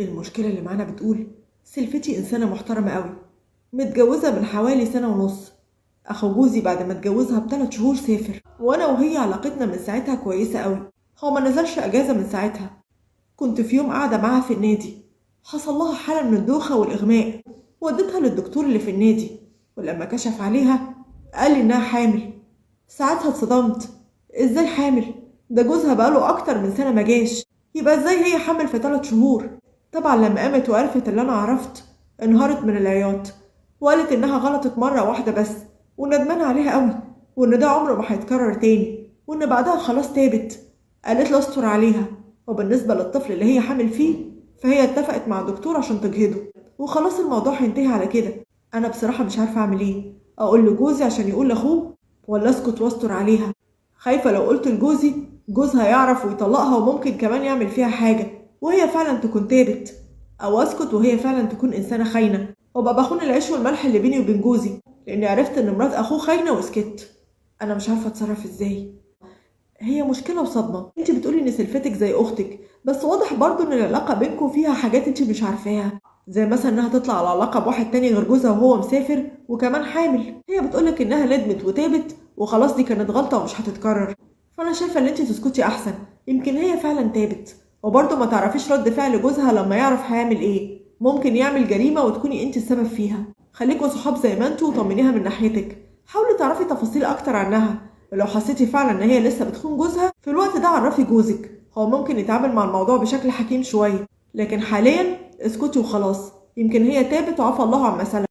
المشكلة اللي معانا بتقول سلفتي إنسانة محترمة قوي، متجوزة من حوالي سنة ونص. أخو جوزي بعد ما اتجوزها ب3 شهور سافر، وأنا وهي علاقتنا من ساعتها كويسة قوي. هو ما نزلش أجازة من ساعتها. كنت في يوم قاعدة معاها في النادي، حصل لها حالة من الدوخة والإغماء، وديتها للدكتور اللي في النادي، ولما كشف عليها قال لي إنها حامل. ساعتها اتصدمت. إزاي حامل؟ ده جوزها بقاله أكتر من سنة ما جاش، يبقى إزاي هي حامل في 3 شهور؟ طبعا لما قامت وعرفت اللي أنا عرفت انهارت من العياط، وقالت إنها غلطت مرة واحدة بس، وندمانة عليها قوي، وإن ده عمره ما هيتكرر تاني، وإن بعدها خلاص تابت. قالت له استر عليها. وبالنسبة للطفل اللي هي حامل فيه، فهي اتفقت مع الدكتور عشان تجهضه، وخلاص الموضوع هينتهي على كده. أنا بصراحة مش عارفة أعمل إيه، أقول لجوزي عشان يقول لأخوه، ولا أسكت واستر عليها؟ خايفة لو قلت لجوزي جوزها يعرف ويطلقها، وممكن كمان يعمل فيها حاجة وهي فعلا تكون تابت، أو أسكت وهي فعلا تكون إنسانة خاينة، وأبقى بخون العيش والملح اللي بيني وبين جوزي لأني عرفت إن مرات أخوه خاينة وسكت. أنا مش عارفة أتصرف إزاي. هي مشكلة وصدمة. انت بتقولي ان سلفتك زي اختك، بس واضح برضو ان العلاقة بينكم فيها حاجات انت مش عارفاها، زي مثلا انها تطلع على علاقة بواحد تاني غير جوزها وهو مسافر وكمان حامل. هي بتقولك انها ندمت وتابت وخلاص، دي كانت غلطة ومش هتتكرر. فانا شايفة ان انت تسكتي احسن، يمكن هي فعلا تابت. وبرضو ما تعرفيش رد فعل جوزها لما يعرف هيعمل ايه، ممكن يعمل جريمة وتكوني انت السبب فيها. خليكوا صحاب زي ما انتوا وطمنيها من ناحيتك، حاولي تعرفي تفاصيل اكتر عنها. ولو حسيتي فعلا ان هي لسه بتخون جوزها في الوقت ده، عرفي جوزك، هو ممكن يتعامل مع الموضوع بشكل حكيم شوية. لكن حاليا اسكتي وخلاص، يمكن هي تابت وعفى الله عما سلف.